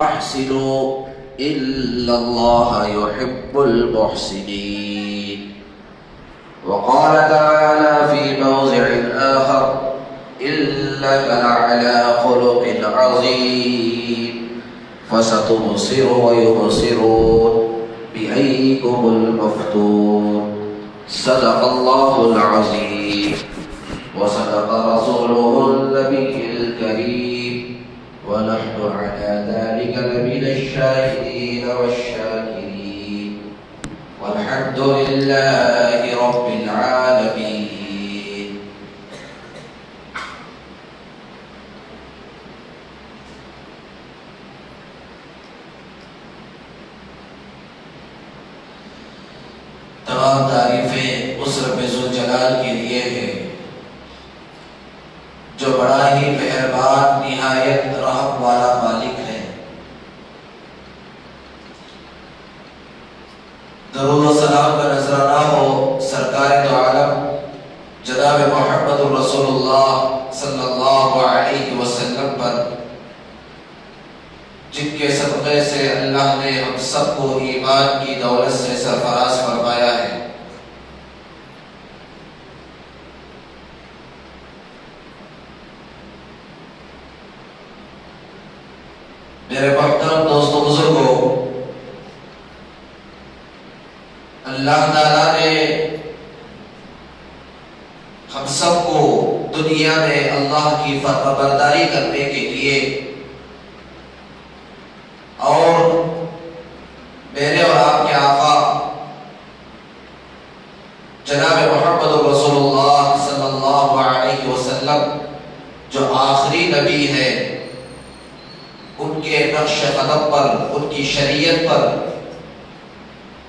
أحسنوا إن الله يحب المحسنين. وقال تعالى في موضع آخر: إنك لعلى خلق عظيم فستبصر ويبصرون بأيكم المفتون. صدق الله العظيم وصدق رسوله النبي الكريم، ونحن على ذلك لمن الشاهدين والشاكرين، والحمد لله رب العالمين. تمام تعریفیں اس رب ذوالجلال کے لیے ہیں جو بڑا ہی مہربان نہایت رحم والا مالک ہے۔ درود و سلام کا نذرانہ ہو سرکار دو عالم جناب محمد رسول اللہ صلی اللہ علیہ وسلم پر، جن کے صدقے سے اللہ نے ہم سب کو ایمان کی دولت سے سرفراز فرمایا ہے۔ میرے محترم دوستو بزرگوں، اللہ تعالیٰ نے ہم سب کو دنیا میں اللہ کی فرمانبرداری کرنے کے لیے اور میرے اور آپ کے آقا جناب محمد رسول اللہ صلی اللہ علیہ وسلم جو آخری نبی ہے، ان کے نقش قدم پر، ان کی شریعت پر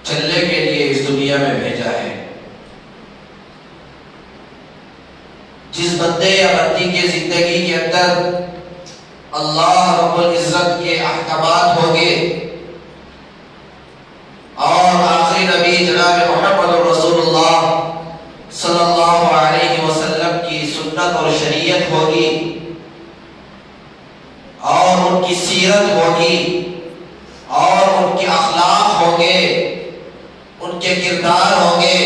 چلنے کے لیے اس دنیا میں بھیجا ہے۔ جس بندے یا بندی کے زندگی کے اندر اللہ رب العزت کے احکامات ہوں گے اور آخری نبی جناب محمد رسول اللہ صلی اللہ علیہ وسلم کی سنت اور شریعت ہوگی اور ان کی سیرت ہوگی اور ان کے اخلاق ہوں گے، ان کے کردار ہوں گے،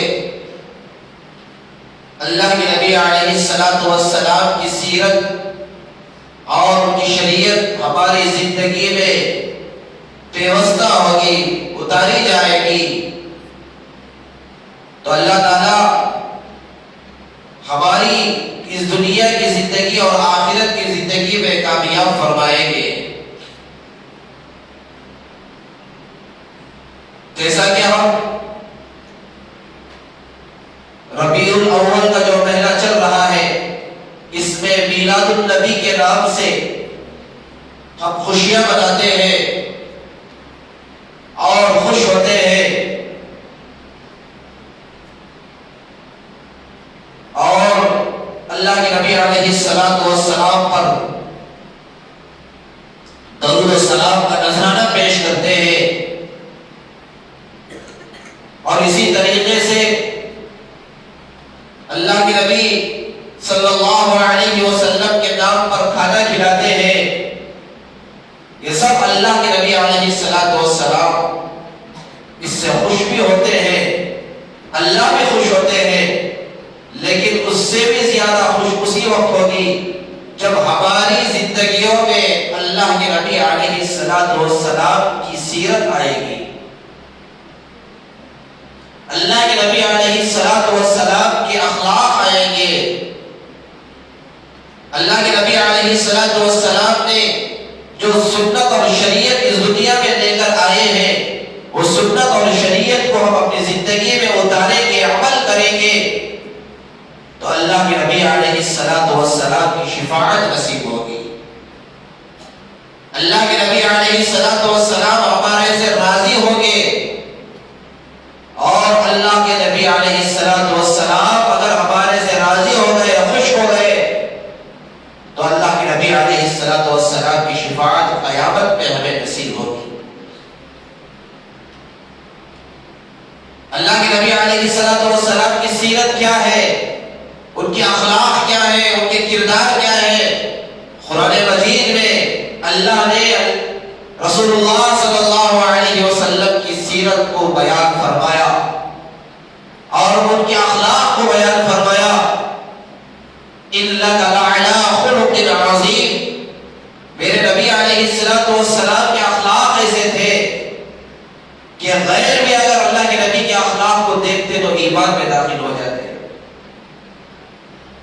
اللہ کے نبی علیہ السلام کی سیرت اور ان کی شریعت ہماری زندگی میں پیوستہ ہوگی، اتاری جائے گی، تو اللہ تعالیٰ ہماری اس دنیا کی زندگی اور آخرت کی زندگی میں کامیاب فرمائیں گے۔ جیسا کہ ہم ربیع الاول کا جو مہینہ چل رہا ہے، اس میں میلاد النبی کے نام سے ہم خوشیاں مناتے ہیں اور خوش ہوتے ہیں، اور اللہ کے نبی علیہ السلام پر درود و سلام کا نذرانہ پیش کرتے ہیں، اور اسی طریقے سے اللہ کے نبی صلی اللہ علیہ وسلم کے نام پر کھانا کھلاتے ہیں۔ یہ سب اللہ کے نبی علیہ السلام اس سے خوش بھی ہوتے ہیں، اللہ بھی خوش ہوتے ہیں، لیکن اس سے بھی زیادہ خوش اسی وقت ہوگی جب ہماری زندگیوں میں اللہ کے نبی علیہ السلام کی سیرت آئے گی، اللہ کے نبی علیہ السلام کے اخلاق آئیں گے۔ اللہ کے نبی علیہ السلام نے جو سنت اور شریعت اس دنیا میں لے کر آئے ہیں، وہ سنت اور شریعت کو ہم اپنی زندگی میں اتاریں گے، عمل کریں گے، تو اللہ کے نبی علیہ السلام کی شفاعت نصیب ہوگی۔ اللہ کے نبی علیہ السلام ہمارے سے راضی ہوں گے، اور اللہ کے نبی علیہ السلام اگر ہمارے سے راضی ہو گئے، خوش ہو گئے، تو اللہ کے نبی علیہ السلام کی شفاعت قیامت میں ہمیں نصیب ہوگی۔ اللہ کے نبی علیہ السلام کی سیرت کیا ہے، ان کے اخلاق کیا ہے، ان کے کردار کیا ہے، قرآن مجید میں اللہ نے رسول رسول اللہ صلی اللہ علیہ وسلم کی سیرت کو بیان فرمایا اور ان کے اخلاق کو بیان فرمایا. اِنَّكَ لَعَلَىٰ خُلُقٍ عَظِيمٍ. میرے نبی علیہ السلام کے اخلاق ایسے تھے کہ غیر بھی اگر اللہ کے نبی کے اخلاق کو دیکھتے تو ایمان میں داخل ہو جاتے.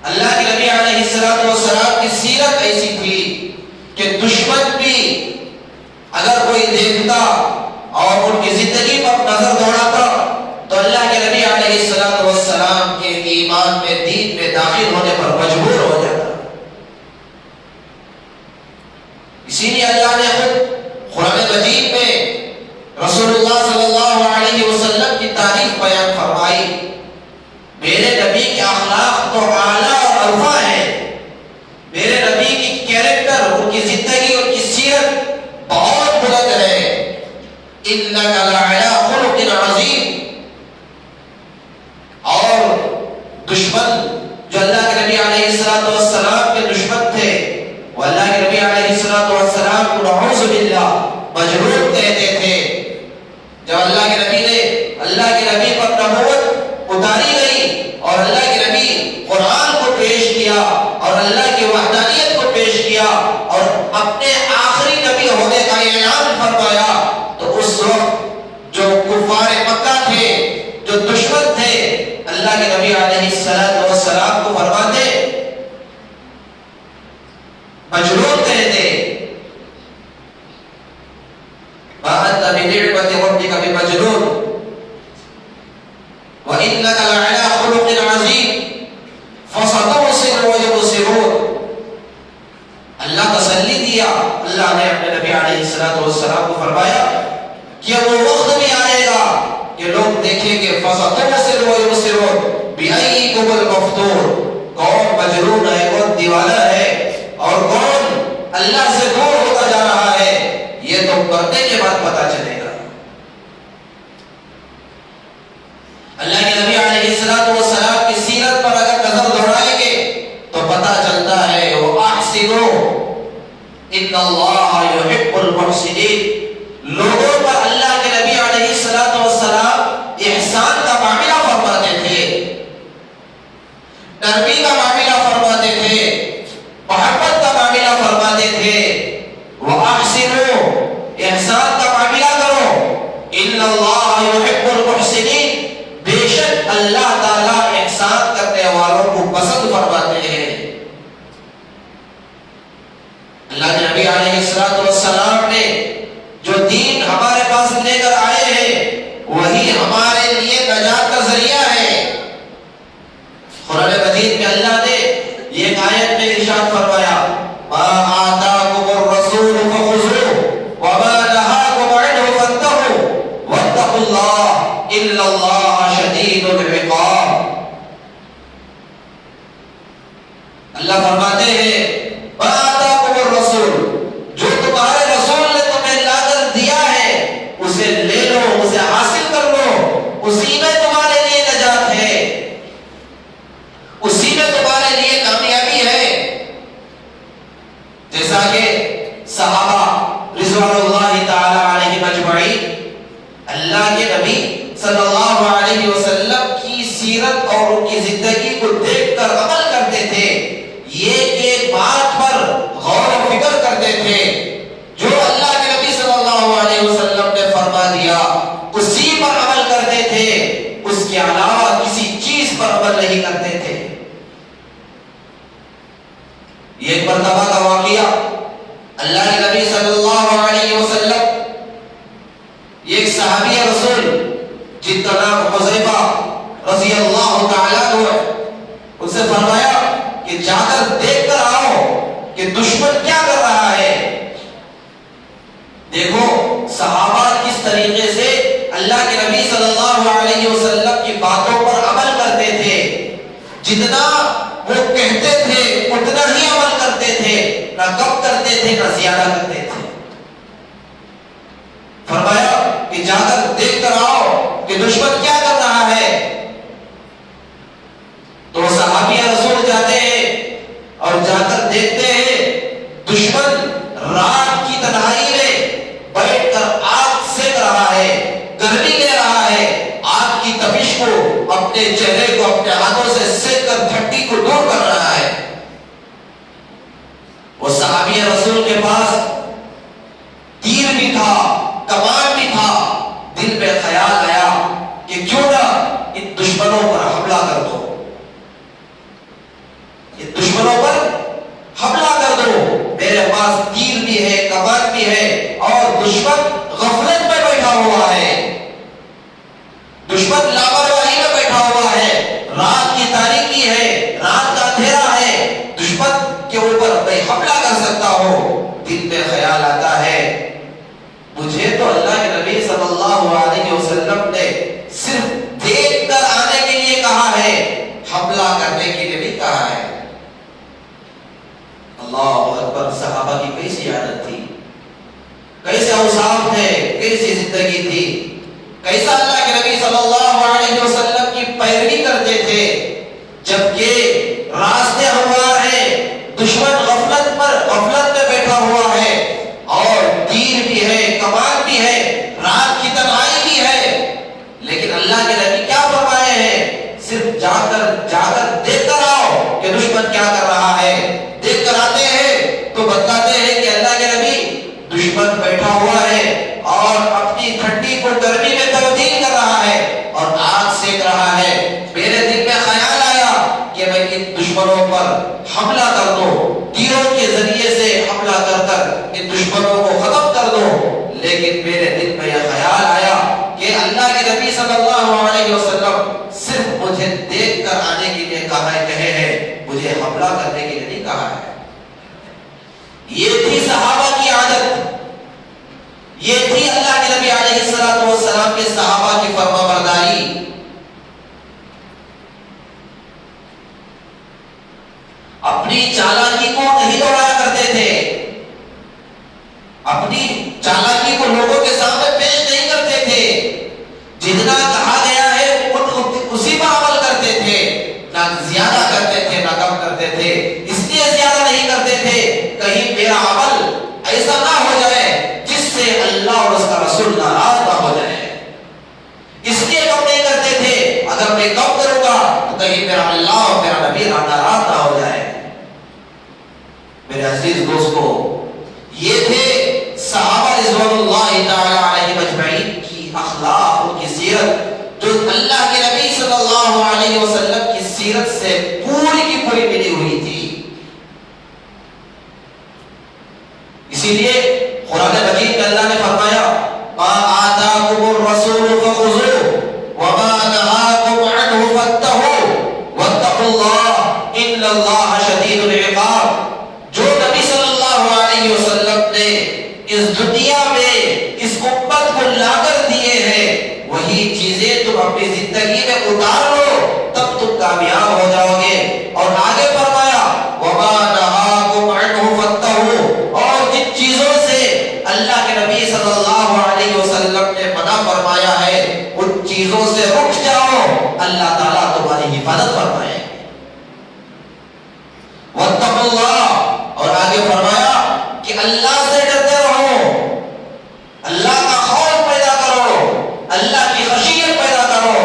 اللہ کے نبی علیہ السلام کی سیرت ایسی تھی کہ دشمن بھی اگر کوئی دیکھتا اور ان کی زندگی پر نظر دوڑاتا تو اللہ کے نبی علیہ السلام کے ایمان میں دین میں داخل ہونے پر مجبور ہو جاتا. اسی لیے اللہ نے خود قرآن مجید میں رسول اللہ صلی اللہ علیہ وسلم کی تعریف بیان فرمائی. میرے نبی کے اخلاق تو اعلیٰ اور ارفع ہے. میرے نبی کی کیریکٹر، ان کی زندگی، ان کی سیرت بہت بلند ہے. اِنَّكَ لَعَلَىٰ خُلُقٍ عَظِيمٍ. اور دشمن جو اللہ کے نبی علیہ السلام کے دشمن تھے وہ اللہ کے نبی علیہ السلام کو نعوذ باللہ مجروح کہتے تھے. جب اللہ کے نبی پر نبوت اتاری گئی اور اللہ کے نبی قرآن کو پیش کیا اور اللہ کی وحدانیت کو پیش کیا اور اپنے آخری نبی ہونے کا اعلان فرمایا تو اس وقت جو کفار مکہ تھے، جو دشمن تھے، اللہ کے نبی علیہ السلام کو فرماتے، مجروح کہتے، مَا أَنْتَ بِنِعْمَةِ رَبِّكَ بِمَجْنُونٍ وَإِنَّكَ لَعَلَىٰ خُلُقٍ عَظِيمٍ فَسَتُبْصِرُ وَيُبْصِرُونَ. اللہ تسلی دیا. اللہ نے اپنے نبی علیہ السلام کو فرمایا کہ وہ وقت بھی آئے گا کہ لوگ دیکھیں گے فَسَتُبْصِرُ وَيُبْصِرُونَ بِأَيِّكُمُ الْمَفْتُونُ. کون مجنون ہے، کون دیوانہ ہے اور کون اللہ سے دور ہوتا جا رہا ہے، یہ تو کرنے کے بعد پتا چلے گا. اللہ کے نبی علیہ السلام کی سیرت پر اگر نظر دوڑائیں گے تو پتا چلتا ہے وہ احسنوا ان اللہ یحب المحسنین. لوگوں پر اللہ کے نبی علیہ السلام احسان کا معاملہ فرماتے تھے، نرمی کا معاملہ فرماتے تھے، محبت کا معاملہ فرماتے تھے. وہ احسنوا، احسان کا معاملہ کرو. ان اللہ یحب المحسنین، بے شک اللہ تعالیٰ احسان کرنے والوں کو پسند فرماتے ہیں. اللہ کے نبی علیہ السلام نے جو دین ہمارے پاس لے کر آئے ہیں وہی ہمارے لیے نجات کا ذریعہ ہے. قرآن مجید میں اللہ نے یہ آیت میں ارشاد فرمایا مَا آتَاكُمُ الرَّسُولُ فَخُذُوهُ وَمَا نَهَاكُمْ عَنْهُ فَانتَهُوا وَاتَّقُوا اللَّهَ إِنَّ اللَّهَ شَدِيدُ الْعِقَابِ. اللہ فرماتے ہیں مَا آتَاكُمُ الرَّسُولُ، جو تمہارے رسول نے تمہیں لا کر دیا ہے اسے لے لو، اسے حاصل کر لو. اسی میں تمہارے لیے نجات ہے، اسی میں تمہارے لیے کامیابی ہے. جیسا کہ صحابہ رضوان اللہ تعالی علیہم اجمعین اللہ کے نبی صلی اللہ علیہ وسلم کی سیرت اور ان کی زندگی کو دیکھ کر عمل کرتے تھے. یہ بات پر غور و فکر کرتے تھے جو اللہ کے نبی صلی اللہ علیہ وسلم نے فرما دیا اسی پر عمل کرتے تھے، اس کے علاوہ کسی چیز پر عمل نہیں کرتے تھے. یہ ایک مرتبہ کا واقعہ اللہ کے نبی صلی اللہ علیہ وسلم، یہ ایک صحابی رسول جن کا نام حذیفہ رضی اللہ تعالیٰ عنہ ہے، ان سے فرمایا کہ جا کر دیکھ کر آؤ کہ دشمن کیا کر رہا ہے. دیکھو صحابہ کس طریقے سے اللہ کے نبی صلی اللہ علیہ وسلم کی باتوں پر عمل کرتے تھے. جتنا وہ کہتے تھے اتنا ہی عمل کرتے تھے، نہ کم کرتے تھے نہ زیادہ کرتے تھے. فرمایا کہ جا کر دیکھ کر آؤ کہ دشمن کیا کر رہا ہے. تو صحابی رسول جاتے ہیں اور جا کر دیکھتے ہیں دشمن رات کی تنہائی میں بیٹھ اپنے چہرے کو اپنے ہاتھوں سے سیک کر ٹھنڈی کو دور کر رہا ہے. وہ صحابی رسول کے پاس تیر بھی تھا، کمان بھی تھا. دل میں خیال آیا کہ کیوں نہ ان دشمنوں پر حملہ کر دو، ان دشمنوں پر حملہ کر دو. میرے پاس تیر بھی ہے، کمان بھی ہے، اور دشمن غفلت میں بیٹھا ہوا ہے، دشمن لاپرواہی میں بیٹھا ہوا ہے، رات کی تاریکی ہے، رات کا اندھیرا ہے، دشمن کے اوپر میں حملہ کر سکتا ہوں. دل میں خیال آتا ہے مجھے تو اللہ کے نبی صلی اللہ علیہ وسلم نے صرف دیکھ کر آنے کے لیے کہا ہے، حملہ کرنے کے لیے نہیں کہا ہے. اللہ اکبر. صحابہ کی کیسی عادت تھی، کیسے اوصاف تھے، کیسی زندگی تھی، کیسا اللہ کے نبی صلی اللہ علیہ وسلم کی پیروی کرتے تھے. جبکہ راستے ہموار ہیں، دشمن غفلت میں بیٹھا ہوا ہے، اور تیر بھی ہے، کمان بھی ہے، رات کی تنہائی بھی ہے، لیکن اللہ کے نبی کیا فرمائے ہیں؟ صرف جا کر دیکھ کر آؤ کہ دشمن کیا کر رہا ہے. دیکھ کر آتے ہیں تو بتاتے ہیں کہ اللہ کے نبی دشمن بیٹھا ہوا ہے اور اپنی ٹھنڈی کو گرمی میں تبدیل کر رہا ہے اور آگ سیک رہا ہے. میرے دل میں خیال آیا کہ میں ان دشمنوں پر حملہ کر دوں، تیروں کے ذریعے سے حملہ کر ان دشمنوں کو ختم کر دوں. لیکن میرے دل میں یہ خیال آیا کہ اللہ کے نبی صلی اللہ علیہ وسلم صرف مجھے دیکھ کر آنے کے لیے کہے ہیں، مجھے حملہ کرنے کے لیے نہیں کہا ہے. یہ تھی صحابہ کی عادت، یہ تھی اللہ کے نبی علیہ الصلوۃ والسلام کے صحابہ کی فرمانبرداری. اپنی چالاکی کو نہیں دوڑایا کرتے تھے، اپنی چالاکی کو لوگوں کے سامنے پیش نہیں کرتے تھے. جتنا کہا گیا ہے اسی پر عمل کرتے تھے، نہ زیادہ کرتے تھے نہ کم کرتے تھے. اس لیے زیادہ نہیں کرتے تھے کہیں میرا عمل ایسا نہ ہو جائے جس سے اللہ اور اس کا رسول ناراض نہ ہو جائے. اس لیے کم نہیں کرتے تھے، اگر میں کم کروں گا تو کہیں میرا اللہ اور میرا نبی ناراض نہ ہو جائے. میرے عزیز دوستو، یہ تھے صحابہ رضوان اللہ تعالی علیہم اجمعین کی اخلاق، ان کی سیرت، جو اللہ کے نبی صلی اللہ علیہ وسلم کی سیرت سے پوری کی پوری ملی ہوئی تھی. اسی لیے قرآن مجید میں اللہ نے فرمایا ما آتاکم الرسول فخذوه وما نهاکم عنه فانتهوا واتقوا اللہ ان اللہ شدید العقاب. جو نبی صلی اللہ علیہ وسلم نے اس دنیا میں اس امت کو لا کر دیے ہیں، وہی چیزیں تم اپنی زندگی میں اتار لو، تب تم کامیاب ہو جاؤ گے. اور آگے فرمایا وما نهاکم عنه فانتهوا، اور جن چیزوں سے اللہ کے نبی صلی اللہ علیہ وسلم نے منع فرمایا ہے ان چیزوں سے رک جاؤ، اللہ تعالیٰ تمہاری حفاظت فرمائے. واتقوا اللہ، اور آگے فرمایا کہ اللہ سے ڈرتے رہو، اللہ کا خوف پیدا کرو، اللہ کی خشیت پیدا کرو،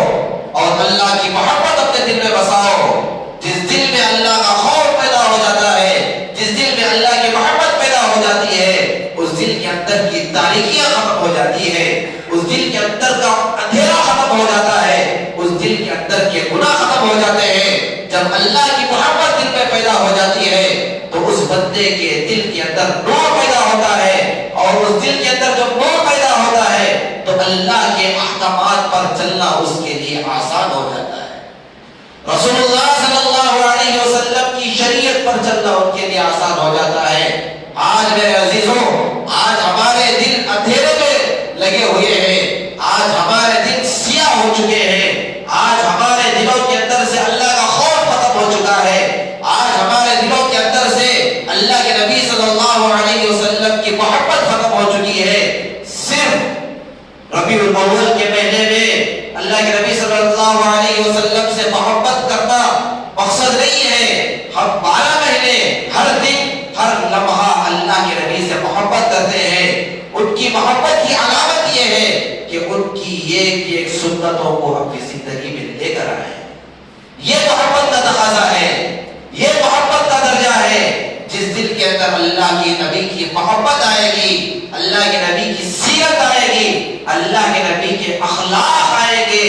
اور اللہ کی محبت اپنے دل میں بساؤ. جس دل میں اللہ کا خوف پیدا ہو جاتا ہے، جس دل میں اللہ کی محبت پیدا ہو جاتی ہے، اس دل کے اندر کی تاریکیاں ختم ہو جاتی ہے، اس دل کے اندر کا اندھیرا ختم ہو جاتا ہے، اس دل کے اندر کے گناہ ختم ہو جاتے ہیں. جب اللہ کی محبت دل میں پیدا ہو جاتی ہے تو اس بندے کے دل کے اندر نور پیدا ہوتا ہے، اور اس دل کے اندر جب نور پیدا ہوتا ہے تو اللہ کے احکامات پر چلنا اس کے لیے آسان ہو جاتا ہے. رسول اللہ صلی اللہ علیہ وسلم کی شریعت پر چلنا ان کے لیے آسان ہو جاتا ہے. آج میرے عزیزوں، آج ہمارے دل اندھیرے میں لگے ہوئے ہیں، آج ہمارے دل سیاہ ہو چکے ہیں، آج ہمارے دلوں کے اندر سے اللہ کا خوف ختم ہو چکا ہے، آج ہمارے دلوں کے اندر سے اللہ کے نبی صلی اللہ علیہ وسلم کی محبت ختم ہو چکی ہے. صرف ربیع الاول کے مہینے میں اللہ کے نبی صلی اللہ علیہ وسلم سے محبت کرنا مقصد نہیں ہے. ہم 12 مہینے ہر دن ہر لمحہ اللہ کے نبی سے محبت کرتے ہیں. ان کی محبت کی علامت یہ ہے کہ ان کی ایک ایک سنتوں کو اپنی زندگی میں لے کر آئے ہیں۔ یہ محبت کا تقاضا ہے، یہ محبت کا درجہ ہے۔ جس دل کے اندر اللہ کی نبی کی محبت آئے گی، اللہ کے نبی کی سیرت آئے گی، اللہ کے نبی کے اخلاق آئے گے،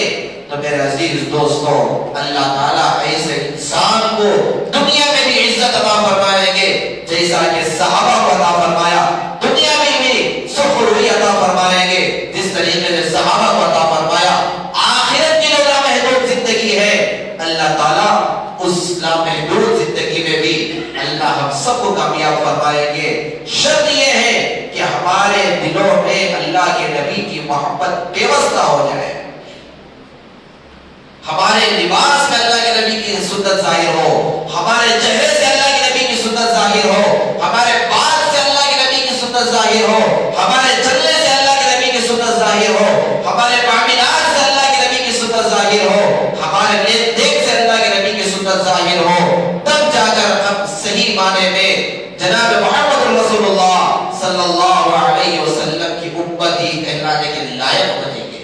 تو میرے عزیز دوستوں اللہ تعالیٰ ایسے انسان کو دنیا میں بھی عزت عطا فرمائیں گے جیسا کہ صحابہ کو عطا فرمایا، دنیا میں بھی سخروی عطا فرمائیں گے جس طریقے سے صحابہ کو عطا فرمایا۔ آخرت کی جو لامحدود زندگی ہے اللہ تعالیٰ اس لامحدود زندگی میں بھی اللہ ہم سب کو کامیاب فرمائیں گے۔ شرط یہ ہے کہ ہمارے دلوں میں اللہ کے نبی کی محبت پیوستہ ہو جائے، ہمارے لباس میں اللہ کے نبی کی سنت ظاہر ہو، ہمارے چہرے سے اللہ کے نبی کی سنت ظاہر ہو، ہمارے بات سے اللہ کے نبی کی سنت ظاہر ہو، ہمارے چلنے سے اللہ کے نبی کی سنت ظاہر ہو، ہمارے معاملات سے اللہ کے نبی کی سنت ظاہر ہو، ہمارے لین دین سے اللہ کے نبی کی سنت ظاہر ہو، تب جا کر ہم صحیح معنی میں جناب محمد رسول اللہ صلی اللہ علیہ وسلم کی امتی کہلانے کے لائق بنیں گے۔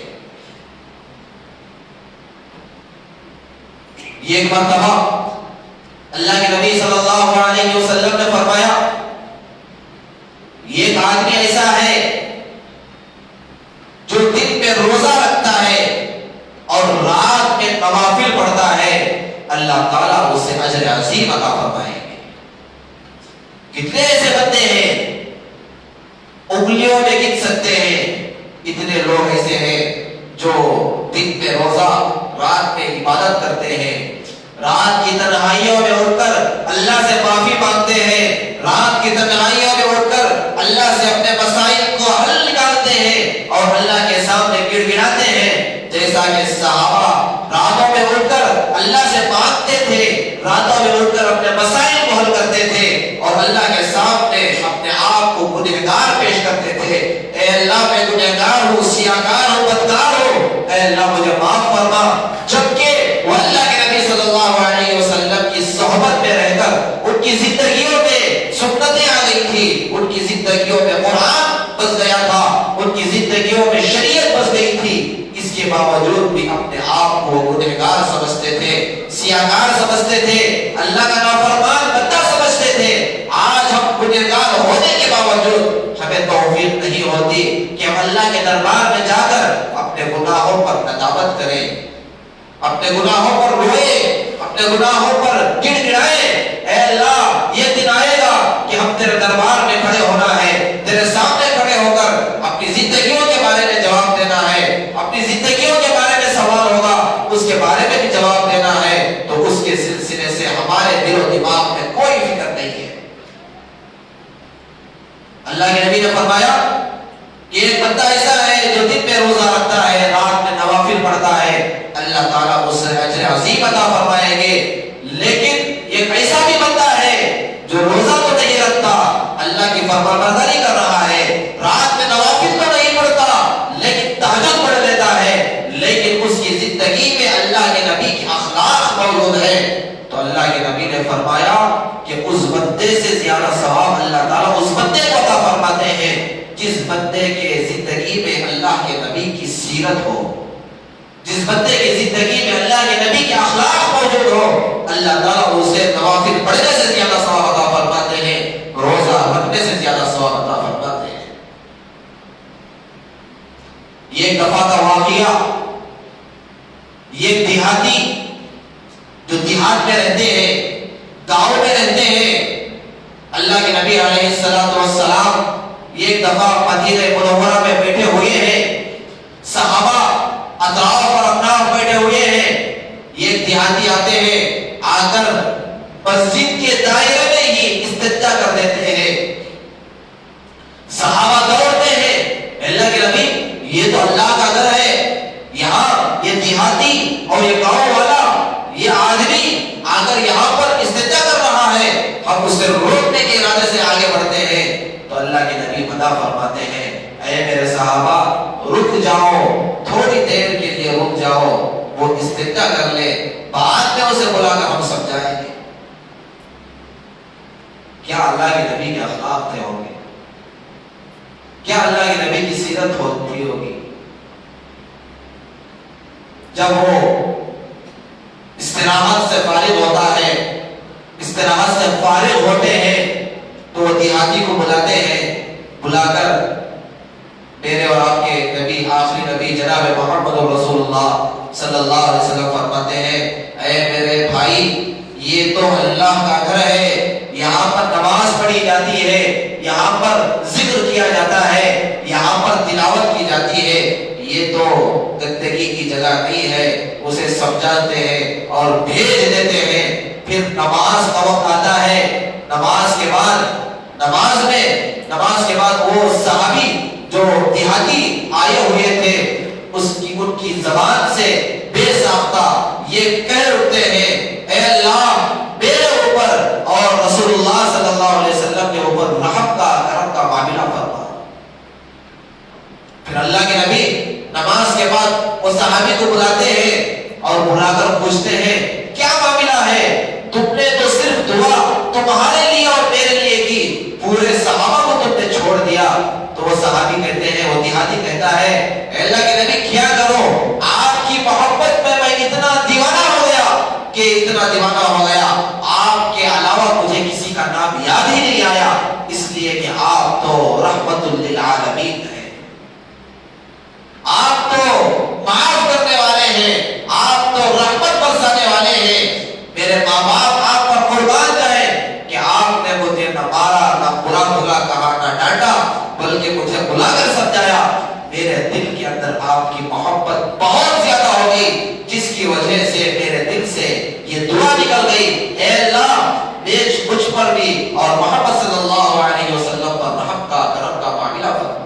یہ ایک مرتبہ اللہ کے نبی صلی اللہ علیہ وسلم نے فرمایا، یہ ایک آدمی ایسا ہے جو دن میں روزہ رکھتا ہے اور رات میں نوافل پڑھتا ہے، اللہ تعالیٰ اسے اجر عظیم عطا فرمائیں گے۔ کتنے ایسے بندے ہیں انگلیوں میں گن سکتے ہیں، اتنے لوگ ایسے ہیں جو دن میں روزہ رات میں عبادت کرتے ہیں، رات کی تنہائیوں میں اٹھ کر اللہ سے معافی مانگتے ہیں، رات کی تنہائیوں میں اٹھ کر اللہ سے اپنے مسائل کو حل نکالتے ہیں اور اللہ کے سامنے گڑ گڑاتے ہیں، جیسا کہ صحابہ راتوں میں اٹھ کر اللہ سے مانگتے تھے، راتوں میں اٹھ کر اپنے مسائل کو حل کرتے تھے اور اللہ کے سامنے اپنے آپ کو گنہگار پیش کرتے تھے۔ اے اللہ میں گنہگار ہوں، سیاہکار ہوں، بدکار ہوں، اے اللہ مجھے معاف فرما۔ جبکہ وہ اللہ کے نبی صلی اللہ علیہ وسلم کی صحبت میں رہ کر ان کی زندگیوں میں سنتیں آ گئی تھی، ان کی زندگیوں میں قرآن بس گیا تھا، ان کی زندگیوں میں شریعت بس گئی تھی، اس کے باوجود بھی اپنے آپ کو گنہگار سمجھتے تھے، سیاہکار سمجھتے تھے، اللہ کا نافرمان بندہ سمجھتے تھے۔ آج ہم گنہگار ہونے کے باوجود ہمیں توفیق نہیں ہوتی کہ ہم اللہ کے دربار میں جا کر اپنے گناہوں پر ندامت کریں، اپنے گناہوں پر روئے، اپنے گناہوں پر گڑ گڑائیں۔ اے اللہ یہ دن آئے گا کہ ہم تیرے دربار میں کھڑے ہونا ہے، تیرے سامنے کھڑے ہو کر اپنی زندگیوں کے بارے میں جواب دینا ہے، اپنی زندگیوں کے بارے میں سوال ہوگا، اس کے بارے میں بھی جواب دینا ہے، تو اس کے سلسلے سے ہمارے دل و دماغ میں کوئی فکر نہیں ہے۔ اللہ کے نبی نے فرمایا کہ ایک بندہ ایسا ہے جو دن میں روزہ رکھتا ہے، رات میں نوافل پڑھتا ہے، اللہ تعالیٰ اس سے اجر عظیم عطا فرمائیں گے۔ لیکن ایک ایسا بھی بندہ ہے جو روزہ تو نہیں رکھتا، اللہ کی فرمانبرداری کر رہا ہے، رات میں نوافل تو نہیں پڑھتا لیکن تہجد پڑھ لیتا ہے، لیکن اس کی زندگی میں اللہ کے نبی کی اخلاق موجود ہے، تو اللہ کے نبی نے فرمایا کہ اس بندے سے زیادہ ثواب اللہ تعالیٰ اس بندے کو عطا فرماتے ہیں جس بندے کے زندگی میں اللہ کے نبی کی سیرت ہو، جس بندے کی زندگی میں اللہ کے نبی کے اخلاق موجود ہو، اللہ تعالیٰ اسے نوافل پڑھنے سے زیادہ ثواب عطا فرماتے ہیں، روزہ رکھنے سے زیادہ ثواب عطا فرماتے ہیں۔ یہ ایک دفعہ کا واقعہ، یہ دیہاتی جو دیہات میں رہتے ہیں، گاؤں میں رہتے ہیں، اللہ کے نبی علیہ السلام یہ ایک دفعہ مدینہ منورہ میں بیٹھے ہوئے ہیں، صحابہ اطراف اور اطراف بیٹھے ہوئے ہیں، یہ دیہاتی آتے ہیں، آ کر مسجد کے دائرے میں ہی استنجا کر دیتے ہیں، صحابہ دوڑتے ہیں، اللہ کے نبی یہ تو اللہ کا گھر ہے، یہاں یہ دیہاتی اور یہ گاؤں والا یہ آدمی آ کر یہاں پر استنجا کر رہا ہے، ہم اسے روکنے کے ارادے سے آگے بڑھتے ہیں، تو اللہ کے نبی مدعا فرماتے ہیں، اے میرے صحابہ رک جاؤ، تھوڑی دیر کے لیے رک جاؤ، وہ استنجا کر لے، بعد میں اسے بلا کر ہم سمجھائیں گے۔ کیا اللہ کے نبی کے اخلاق تھے ہوں گے؟ کیا اللہ کے نبی کی سیرت ہوتی ہوگی؟ جب وہ فارغ ہوتا ہے، استراحت سے فارغ ہوتے ہیں، تو وہ دیہاتی کو بلاتے ہیں، بلا کر میرے اور آپ کے نبی، آخری نبی جناب محمد رسول اللہ صلی اللہ علیہ وسلم فرماتے ہیں، اے میرے بھائی، یہ تو اللہ کا گھر ہے، یہاں پر نماز پڑھی جاتی ہے، یہاں پر ذکر کیا جاتا ہے، یہاں پر تلاوت کی جاتی ہے، یہ تو گندگی کی جگہ نہیں ہے، اسے سمجھاتے ہیں اور بھیج دیتے ہیں۔ پھر نماز کا وقت آتا ہے، نماز کے بعد وہ صحابی جو دیہاتی آئے ہوئے تھے، ان کی زبان سے بے ساختہ یہ کہہ اٹھتے ہیں، اے اللہ میرے اوپر اور رسول اللہ صلی اللہ علیہ وسلم کے اوپر رحم کا کرم کا معاملہ فرما۔ پھر اللہ کے نبی نماز کے بعد وہ صحابی کو بلاتے ہیں اور بلا کر پوچھتے ہیں، کیا معاملہ ہے؟ تم نے تو صرف دعا تمہارے لیے اور میرے لیے کی، پورے صحابہ کو تم نے چھوڑ دیا۔ تو وہ صحابی کہتے ہیں، وہ دیہاتی کہتا ہے، اے اللہ کے نبی کیا کرو، آپ کی محبت میں اتنا دیوانہ ہو گیا کہ اتنا دیوانہ ہو گیا، آپ کے علاوہ مجھے کسی کا نام یاد ہی نہیں آیا، اس لیے کہ آپ تو رحمت للعالمین ہیں، آپ تو معاف کرنے والے ہیں، آپ تو رحمت برسانے والے ہیں۔ میرے ماں باپ آپ پر قربان جائیں کہ آپ نے مجھے نہ مارا، نہ برا بھلا کہا، نہ ڈانٹا، بلکہ مجھے بلا کر سمجھایا۔ میرے دل کے اندر آپ کی محبت بہت زیادہ ہوگی، جس کی وجہ سے میرے دل سے یہ دعا نکل گئی، اے اللہ مجھ پر بھی اور محمد صلی اللہ علیہ وسلم پر رحم کا کرم کا معاملہ فرما۔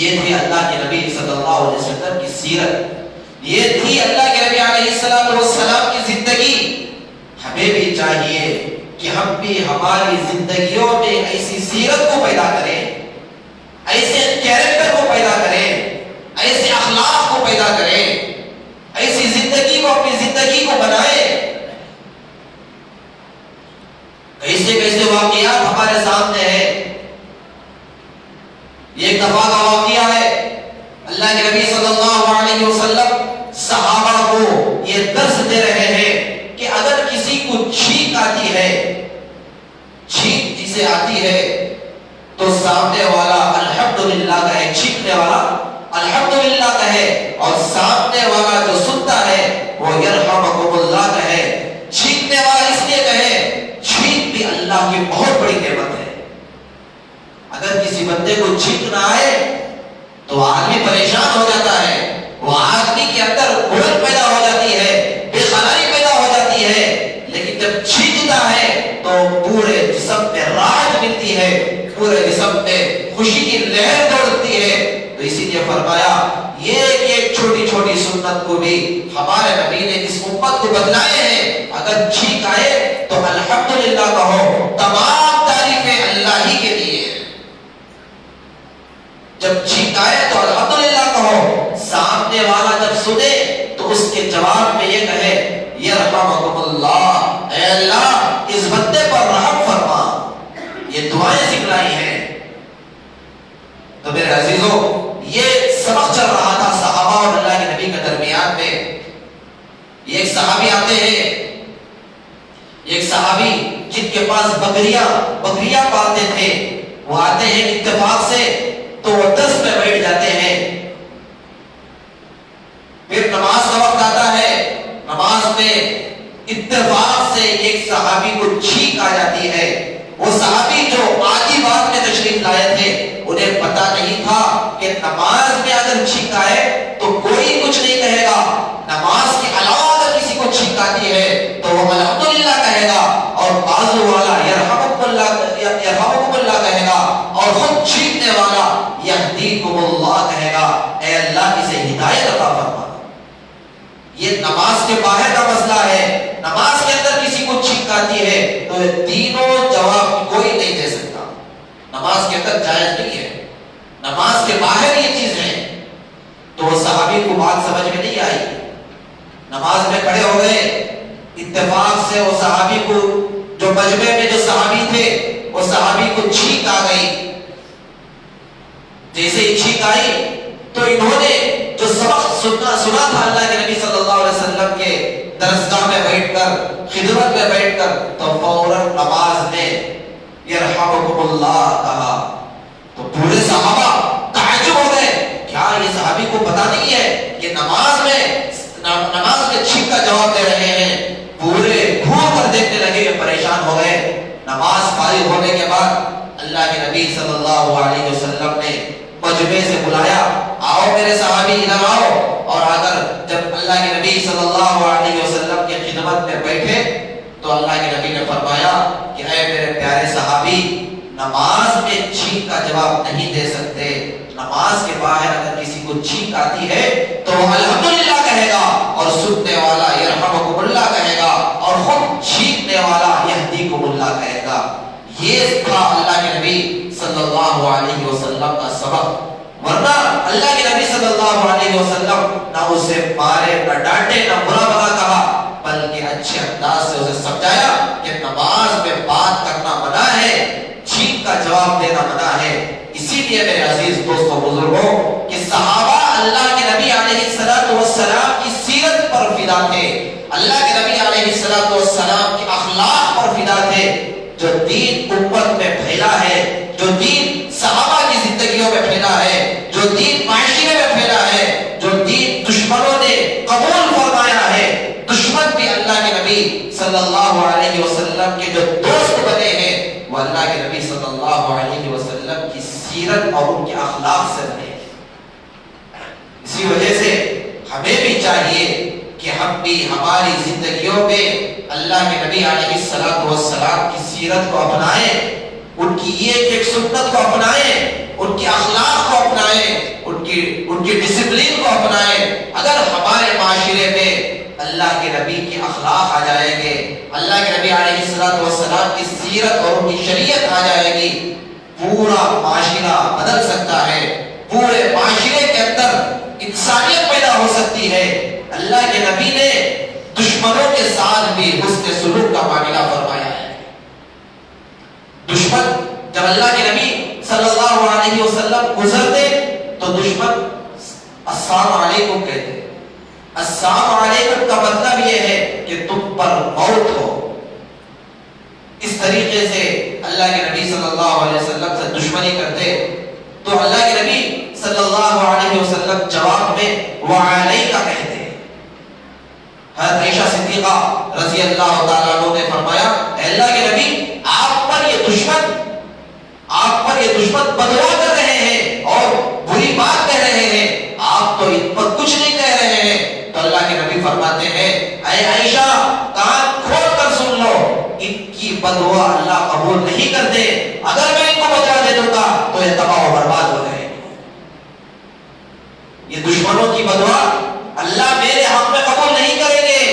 یہ تھی اللہ کے نبی صلی اللہ علیہ وسلم کی سیرت، یہ تھی اللہ کے نبی علیہ السلام کی زندگی۔ ہمیں بھی چاہیے کہ ہم بھی ہماری زندگیوں میں ایسی سیرت کو پیدا کریں، ایسے کیریکٹر کو پیدا کریں، ایسے اخلاق کو پیدا کریں، ایسی زندگی کو اپنی زندگی کو بنائیں۔ کیسے کیسے واقعات ہمارے سامنے ہیں۔ یہ ایک دفعہ کا واقعہ ہے، اللہ کے نبی صلی اللہ علیہ وسلم صحابہ کو یہ درس دے رہے ہیں کہ اگر کسی کو چھینک آتی ہے، چھینک جسے آتی ہے، تو سامنے والا الحمدللہ کہے، چھینکنے والا الحمدللہ کہے، اور سامنے والا جو سنتا ہے وہ یرحمکم اللہ کہے۔ چھینکنے والا اس لیے کہے، چھینک بھی اللہ کی بہت بڑی نعمت ہے۔ اگر کسی بندے کو چھینک نہ آئے تو آدمی پریشان ہو جاتا ہے، وہ آدمی کے اندر گھٹن پیدا ہو جاتی ہے، بے قراری پیدا ہو جاتی ہے، لیکن جب چھینکتا ہے تو پورے جسم میں راحت ملتی ہے، پورے جسم میں خوشی کی لہر دوڑتی ہے۔ تو اسی لیے فرمایا، یہ ایک چھوٹی چھوٹی سنت کو بھی ہمارے نبی نے اس امت کو بتلائے ہیں۔ اگر چھینک آئے تو الحمدللہ کہو، تمام تعریفیں اللہ ہی کے لیے۔ جب چھینک آئے تو الحمدللہ کہو، سامنے والا جب سنے تو اس کے جواب میں یہ کہے، یرحمکم اللہ، اے اللہ اس بندے پر رحم فرما۔ یہ دعائیں سکھلائی ہیں۔ تو میرے عزیزوں، یہ سبق چل رہا تھا صحابہ اور اللہ کے نبی کے درمیان میں۔ یہ ایک صحابی آتے ہیں، ایک صحابی جن کے پاس بکریاں پالتے تھے، وہ آتے ہیں اتفاق سے، تو وہ دس میں بیٹھ جاتے ہیں۔ پھر نماز کا وقت آتا ہے، نماز میں اتفاق سے ایک صحابی کو چھینک آ جاتی ہے۔ وہ صحابی جو آدھی بات میں تشریف لائے تھے، انہیں پتا نہیں تھا کہ نماز میں اگر چھینک آئے تو کوئی کچھ نہیں کہے گا، نماز کے علاوہ اگر کسی کو چھینک آتی ہے تو وہ الحمدللہ کہے گا، اور بازو والا یرحمکم اللہ کہے گا، اور خود چھینکنے والا یہدیکم اللہ کہے گا، اے اللہ اسے ہدایت عطا فرما۔ یہ نماز کے باہر کا مسئلہ ہے۔ نماز کے اندر کسی کو چھینک آتی ہے تو تینوں جواب کوئی نہیں دے سکتا، نماز کے اندر جائز نہیں ہے، نماز کے باہر یہ چیز ہے۔ تو وہ صحابی کو بات سمجھ میں نہیں آئی، نماز میں کھڑے ہو گئے، اتفاق سے وہ صحابی کو، جو مجمع میں جو صحابی تھے، وہ صحابی کو چھینک آ گئی۔ جیسے ہی چھینک آئی تو انہوں نے جو سبق سنا تھا اللہ کے نبی صلی اللہ علیہ وسلم کے درسگاہ میں بیٹھ کر خدمت میں بیٹھ کر تو فوراً نماز میں یرحمکم اللہ کہا تو پورے صحابہ تعجب ہو گئے، کیا یہ صحابی کو پتہ نہیں ہے کہ نماز میں چھینک کا جواب دے رہے ہیں؟ پورے گھوم کر دیکھنے لگے، پریشان ہو گئے۔ نماز فارغ ہونے کے بعد اللہ کے نبی صلی اللہ علیہ وسلم نے مجمع سے بلایا، آؤ میرے صحابی ادھر آؤ، اور اگر جب اللہ کے نبی صلی اللہ علیہ وسلم کی خدمت میں بیٹھے تو اللہ کے نبی نے فرمایا کہ اے میرے پیارے صحابی، نماز میں چھینک کا جواب نہیں دے سکتے، نماز کے باہر اگر کسی کو چھینک آتی ہے تو وہ الحمدللہ کہے گا، اور سننے والا یرحمکم اللہ کہے گا، اور خود چھینکنے والا یہدیکم اللہ کہے گا۔ یہ تھا اللہ کے نبی صلی اللہ علیہ وسلم کا سبق، ورنہ اللہ کے نبی صلی اللہ علیہ وسلم نہ اسے مارے، نہ ڈانٹے، نہ برا بھلا کہا، بلکہ اچھے انداز سے اسے سمجھایا کہ نماز میں بات کرنا منع ہے، چھینک کا جواب دینا منع ہے۔ اسی لیے میرے عزیز دوستوں بزرگوں کہ صحابہ اللہ کے نبی علیہ السلام کی سیرت پر فدا تھے، اللہ کے نبی علیہ السلام کے اخلاق پر فدا تھے۔ جو دین امت میں پھیلا ہے، جو دین صحابہ کی زندگیوں میں پھیلا ہے، جو دین معاشرے میں پھیلا ہے، جو دین دشمنوں نے قبول فرمایا ہے، دشمن بھی اللہ کے نبی صلی اللہ علیہ وسلم کے جو دوست بنے ہیں وہ اللہ کے نبی صلی اللہ علیہ وسلم کی سیرت اور ان کے اخلاق سے بنے۔ اسی وجہ سے ہمیں بھی چاہیے کہ ہم بھی ہماری زندگیوں میں اللہ کے نبی علیہ السلام کی سیرت کو اپنائیں، ان کی ایک سنت کو اپنائیں، ان کے اخلاق کو اپنائیں، ان کی ڈسپلین کو اپنائیں۔ اگر ہمارے معاشرے میں اللہ کے نبی کے اخلاق آ جائیں گے، اللہ کے نبی علیہ السلام کی سیرت اور ان کی شریعت آ جائے گی، پورا معاشرہ بدل سکتا ہے، پورے معاشرے کے اندر انسانیت پیدا ہو سکتی ہے۔ اللہ کے نبی نے دشمنوں کے ساتھ بھی حسن سلوک کا معاملہ فرمایا ہے۔ دشمن جب اللہ کے نبی صلی اللہ علیہ وسلم گزرتے تو دشمن السلام علیکم کہتے۔ السلام علیکم کا مطلب یہ ہے کہ تم پر موت ہو۔ اس طریقے سے اللہ کے نبی صلی اللہ علیہ وسلم سے دشمنی کرتے تو اللہ کے نبی صلی اللہ علیہ وسلم جواب میں وعلیکا کہتے۔ حضرت عائشہ صدیقہ رضی اللہ تعالیٰ عنہ نے فرمایا اے اللہ کے نبی، آپ پر یہ دشمن بدوا کر رہے ہیں اور بری بات کہہ رہے ہیں، آپ تو ان پر کچھ نہیں کہہ رہے ہیں۔ تو اللہ کے نبی فرماتے ہیں اے عائشہ، کان کھول کر سن لو، ان کی بدوا اللہ قبول نہیں کرتے، اگر میں ان کو بدوا دے دوں گا تو یہ تباہ و برباد ہو جائے گی۔ یہ دشمنوں کی بدوا اللہ میرے حق میں قبول نہیں کریں گے،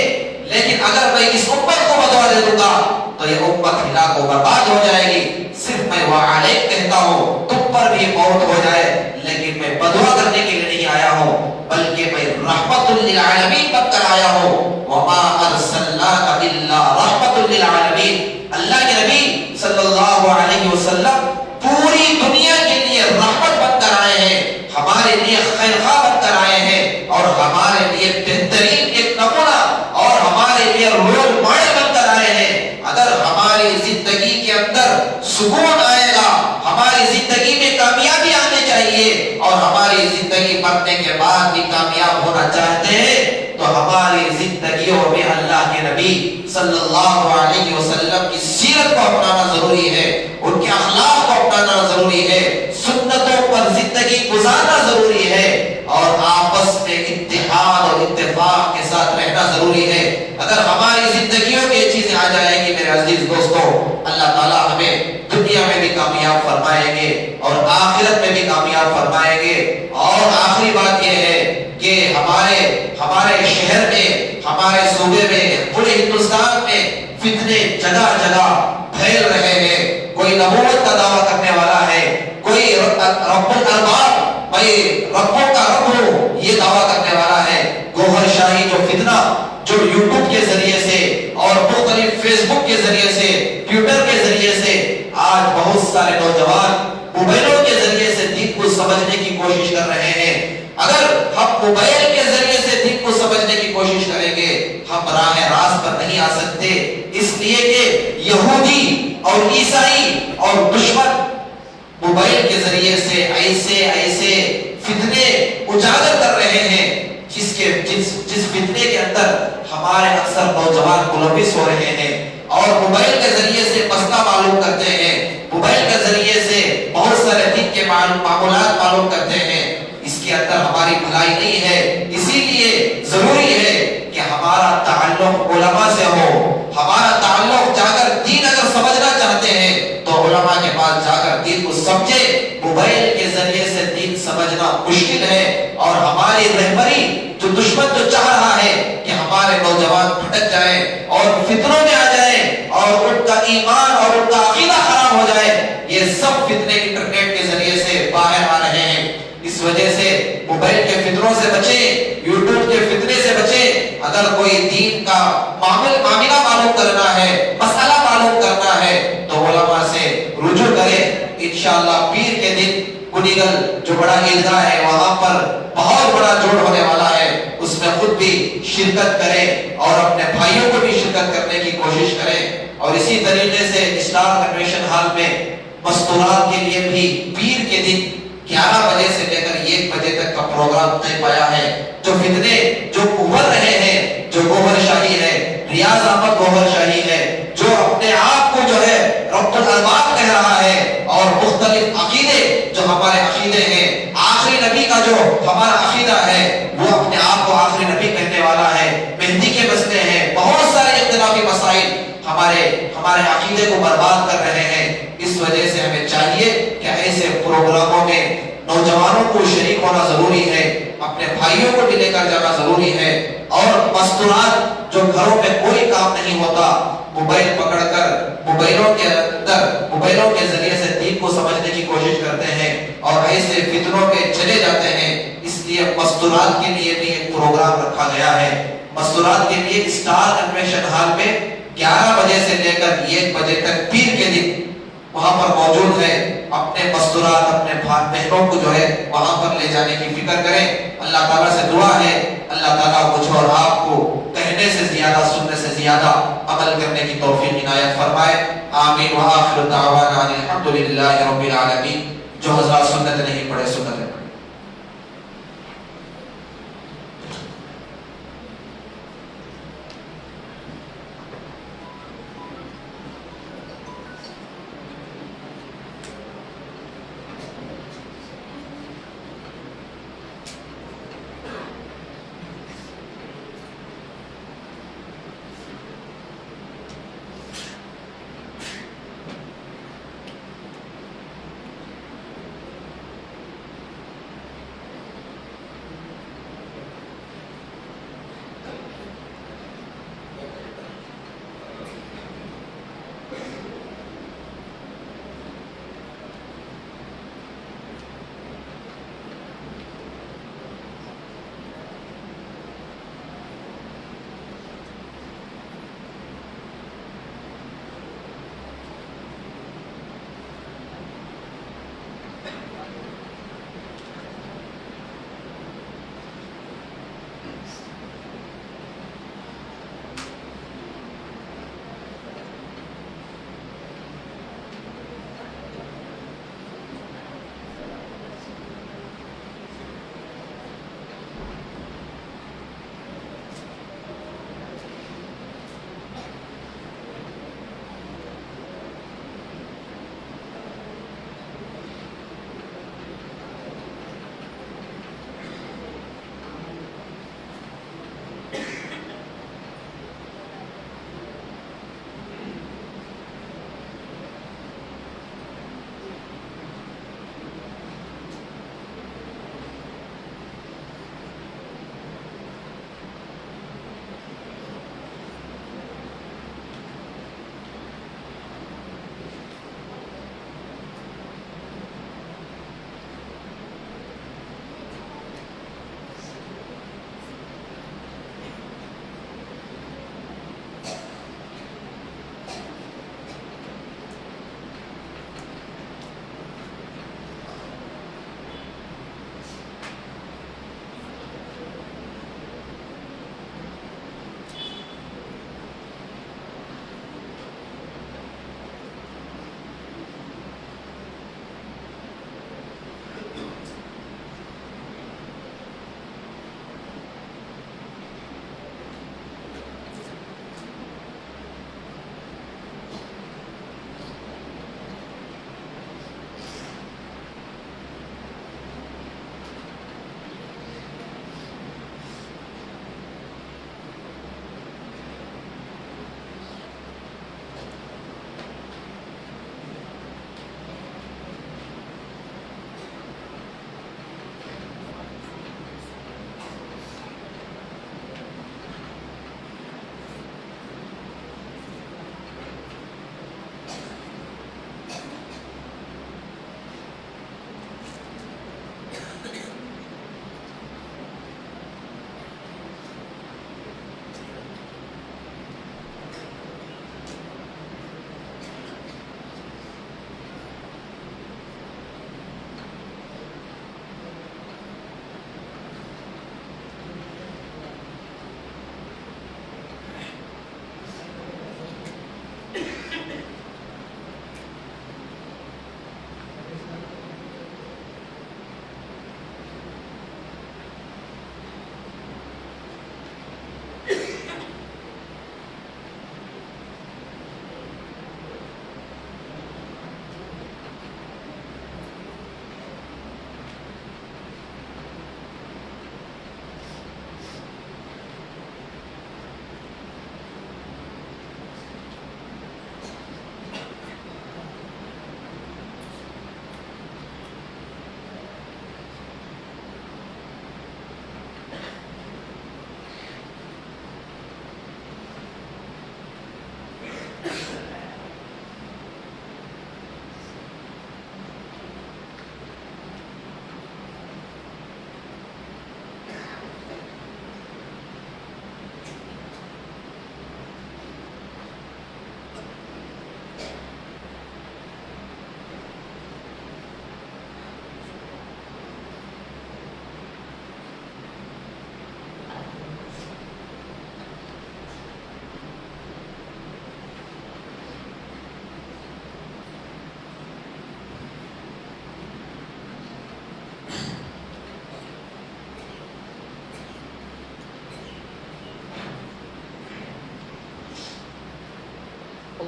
لیکن اگر میں اس امت کو بدوا دے دوں گا تو یہ امت ہلاک و برباد ہو جائے گی۔ صرف میں وعلیک کہتا ہوں، تم پر بھی موت ہو جائے، لیکن میں بدوا کرنے کے لیے نہیں آیا ہوں، بلکہ میں رحمت للعالمین بن کر آیا ہوں۔ وما ارسلناک الا رحمت للعالمین۔ اللہ کے نبی صلی اللہ علیہ وسلم پوری دنیا کے لیے رحمت بن کر آئے ہیں، ہمارے لیے خیر خواہ بن کر آئے ہیں، اور ہمارے لیے بہترین ایک نمونہ اور ہمارے لیے رول ماڈل بن کر آئے ہیں۔ اگر ہماری زندگی کے اندر سکون آئے گا، ہماری زندگی میں کامیابی آنے چاہیے، اور ہماری زندگی مرنے کے بعد بھی کامیاب ہونا چاہتے ہیں، تو ہماری زندگیوں میں اللہ کے نبی صلی اللہ علیہ وسلم کی سیرت کو اپنانا ضروری ہے، ان کے اخلاق کو اپنانا ضروری ہے، سنتوں پر زندگی گزارنا ضروری ہے، اور آپس میں اتحاد اور اتفاق کے ساتھ رہنا ضروری ہے۔ اگر ہماری زندگیوں میں یہ چیزیں آ جائیں گی میرے عزیز دوستوں، اللہ تعالیٰ ہمیں دنیا میں بھی کامیاب فرمائیں گے اور آخرت میں بھی کامیاب فرمائیں گے۔ اور آخری بات یہ ہے کہ ہمارے شہر میں، ہمارے صوبے میں، پورے ہندوستان میں فتنے جگہ جگہ پھیل رہے ہیں۔ کوئی نبوت کا دعویٰ کرنے والا ہے، کوئی رب الارباب، میں ربوں کا رب ہوں، یہ دعویٰ کرنے والا ہے۔ گوہر شاہی جو فتنہ جو یوٹیوب کے ذریعے سے اور مختلف فیس بک کے ذریعے سے، ٹویٹر کے ذریعے سے آج بہت سارے نوجوان موبائلوں کے ذریعے سے دین کو سمجھنے کی کوشش کر رہے ہیں۔ اگر ہم موبائل کے ذریعے سے دین کو سمجھنے کی کوشش کریں گے، ہم راہ راست پر نہیں آ سکتے، اس لیے کہ یہودی اور عیسائی اور دشمن موبائل کے ذریعے سے ایسے فتنے اجاگر کر رہے ہیں جس فتنے کے اندر ہمارے اکثر نوجوان ملوث ہو رہے ہیں اور موبائل کے ذریعے سے مسئلہ معلوم کرتے ہیں، موبائل کے ذریعے سے بہت سارے دین کے معاملات معلوم کرتے ہیں۔ اس کے اندر ہماری بھلائی نہیں ہے، اسی لیے ضروری ہے کہ ہمارا تعلق علماء سے ہو، ہمارا تعلق جا کر دین اگر سمجھنا چاہتے ہیں تو علماء کے پاس جا کر دین کو سمجھے۔ موبائل کے ذریعے سے دین سمجھنا مشکل ہے اور ہماری رہبری جو دشمن جو چاہ رہا ہے کہ ہمارے نوجوان بھٹک جائیں اور فتنوں میں آ جائیں اور ان کا ایمان اور ان کا عقیدہ خراب ہو جائے، یہ سب فتنے انٹرنیٹ کے ذریعے سے باہر آ رہے ہیں۔ اس وجہ سے موبائل کے فتنوں سے بچیں، یوٹیوب کے فتنے سے بچیں۔ اگر کوئی دین کا معاملہ معلوم کرنا ہے، مسئلہ معلوم کرنا ہے تو علماء سے رجوع کریں۔ انشاءاللہ پیر کے دن کنیگل جو بڑا عیدگاہ ہے وہاں پر بہت بڑا جوڑ ہونے والا ہے، اس میں خود بھی شرکت کریں اور اپنے بھائیوں کو بھی شرکت کرنے کی کوشش کریں۔ اور اسی طریقے سے اسٹار کنونشن ہال میں مستورات کے لیے بھی پیر کے دن 11 بجے سے لے کر 1 بجے تک کا پروگرام طے پایا ہے۔ جو فتنے جو ابھر رہے ہیں، جو گوہر شاہی ہے، ریاض احمد گوہر شاہی ہے، جو اپنے آپ کو جو ہے رب الارباب کہہ رہا ہے اور مختلف عقیدے جو ہمارے عقیدے ہیں، آخری نبی کا جو ہمارا عقیدہ ہے وہ اپنے آپ کو آخری نبی کہنے والا ہے، مہدی کے مسئلے ہیں، بہت سارے اختلافی مسائل ہمارے عقیدے کو برباد کر رہے ہیں۔ اس وجہ سے ہمیں چاہیے کہ ایسے پروگراموں میں نوجوانوں کو شریک ہونا ضروری ہے، اپنے بھائیوں کو بھی لے کر جانا ضروری ہے۔ اور مستورات جو گھروں میں کوئی کام نہیں ہوتا، موبائل پکڑ کر موبائلوں کے ذریعے سے دین کو سمجھنے کی کوشش کرتے ہیں اور ایسے فتنوں میں چلے جاتے ہیں۔ اس لیے مستورات کے لیے بھی ایک پروگرام رکھا گیا ہے۔ مستورات کے لیے اسٹار کنونشن ہال میں 11 بجے سے لے کر 1 بجے تک پیر کے دن وہاں پر موجود ہے۔ اپنے مستورات اپنے بہنوں کو جو ہے وہاں پر لے جانے کی فکر کریں۔ اللہ تعالیٰ سے دعا ہے اللہ تعالیٰ مجھ اور آپ کو کہنے سے زیادہ سننے سے زیادہ عمل کرنے کی توفیق عنایت فرمائے۔ آمین وآخر دعوانا الحمدللہ رب العالمین۔ جو حضرات سنت نہیں پڑھے سنت ہے۔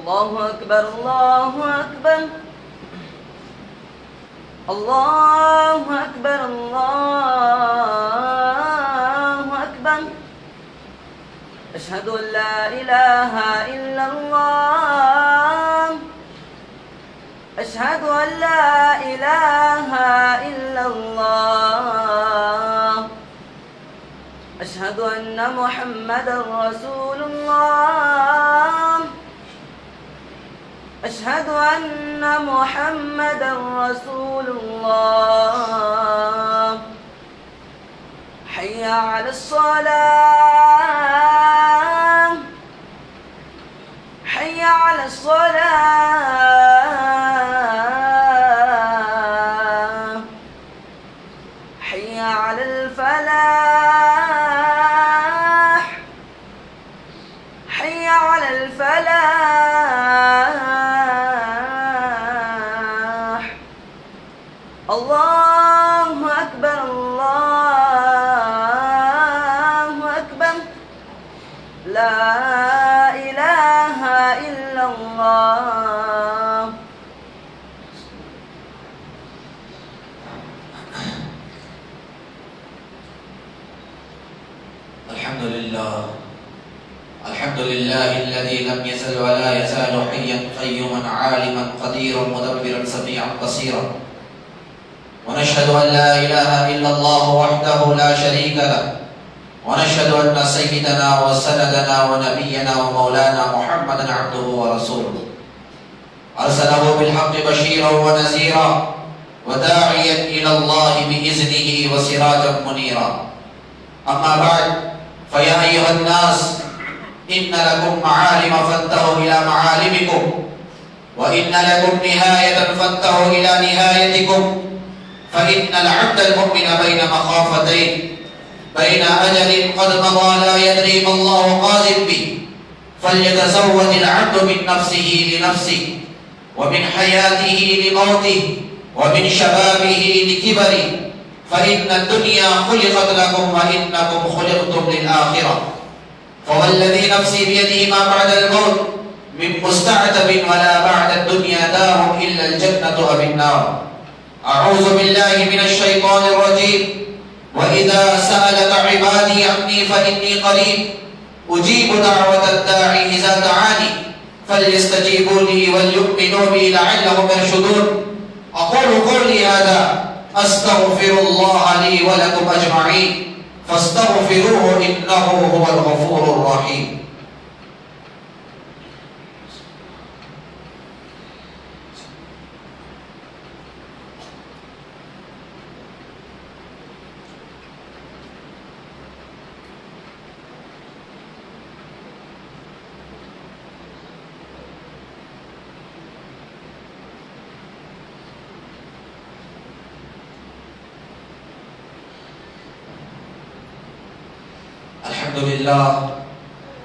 الله أكبر الله أكبر الله أكبر الله أكبر أشهد أن لا إله إلا الله أشهد أن لا إله إلا الله أشهد أن محمدا رسول الله أشهد أن محمدا رسول الله حي على الصلاة حي على الصلاة حي على الفلاح حي على الفلاح الله أكبر الله أكبر لا إله إلا الله. الحمد لله الذي لم يزل ولا يزال حيا قيوما عالما قديرا مدبرا سميعا بصيرا، ونشهد أن لا إله إلا الله وحده لا شريك له، ونشهد أن سيدنا وسندنا ونبينا ومولانا محمدا عبده ورسوله أرسله بالحق بشيرا ونذيرا وداعيا إلى الله بإذنه وسراجا منيرا. أما بعد، فيا أيها الناس، إن لكم معالم فانتهوا إلى معالمكم، وإن لكم نهاية فانتهوا إلى نهايتكم، فإن العبد المؤمن بين مخافتين، بين أجل قد مضى لا يدري ما الله قادر به، فليتزود العبد من نفسه لنفسه، ومن حياته لموته، ومن شبابه لكبره، فإن الدنيا خلقت لكم وإنكم خلقتم للآخرة. فوالذي نفسي بيده ما بعد الموت من مستعتب ولا بعد الدنيا دار إلا الجنة أو النار. أعوذ بالله من الشيطان الرجيم. وإذا سألك عبادي عني فإني قريب أجيب دعوة الداعي إذا دعاني فليستجيبوا لي وليؤمنوا بي لعلهم يرشدون. أقول قولي هذا أستغفر الله لي ولكم أجمعين فاستغفروه إنه هو الغفور الرحيم.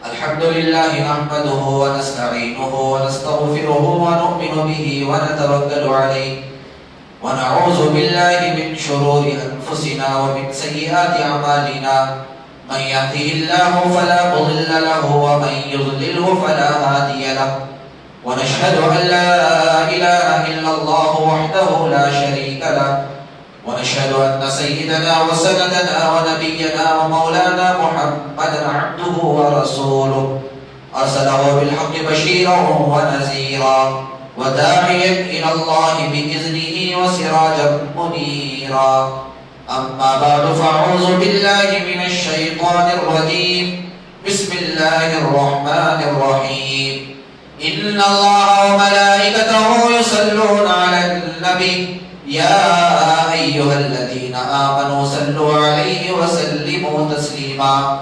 الحمد لله نحمده ونستعينه ونستغفره ونؤمن به ونتوكل عليه، ونعوذ بالله من شرور أنفسنا ومن سيئات أعمالنا، من يهده الله فلا مضل له ومن يضلله فلا هادي له، ونشهد أن لا إله إلا الله وحده لا شريك له، ونشهد أن سيدنا وسندنا ونبينا ومولانا محمدا عبده ورسوله أرسله بالحق بشيرا ونذيرا وداعيا إلى الله بإذنه وسراجا منيرا. أما بعد، فأعوذ بالله من الشيطان الرجيم. بسم الله الرحمن الرحيم. إن الله وملائكته يصلون على النبي يا أيها الذين آمنوا صلوا عليه وسلموا تسليما.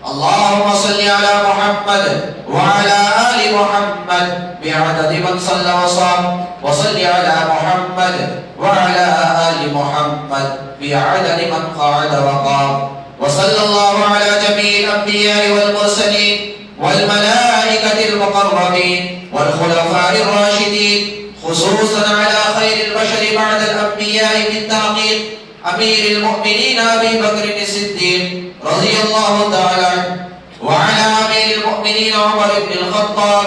اللهم صل على محمد وعلى آل محمد بعدد من صلى وصام، وصل على محمد وعلى آل محمد بعدد من قعد وقام، وصلى الله على جميع الأنبياء والمرسلين والملائكة المقربين والخلفاء الراشدين، خصوصا على خير البشر بعد الأنبياء بالتحقيق أمير المؤمنين أبي بكر الصديق رضي الله تعالى عنه، وعلى أمير المؤمنين عمر بن الخطاب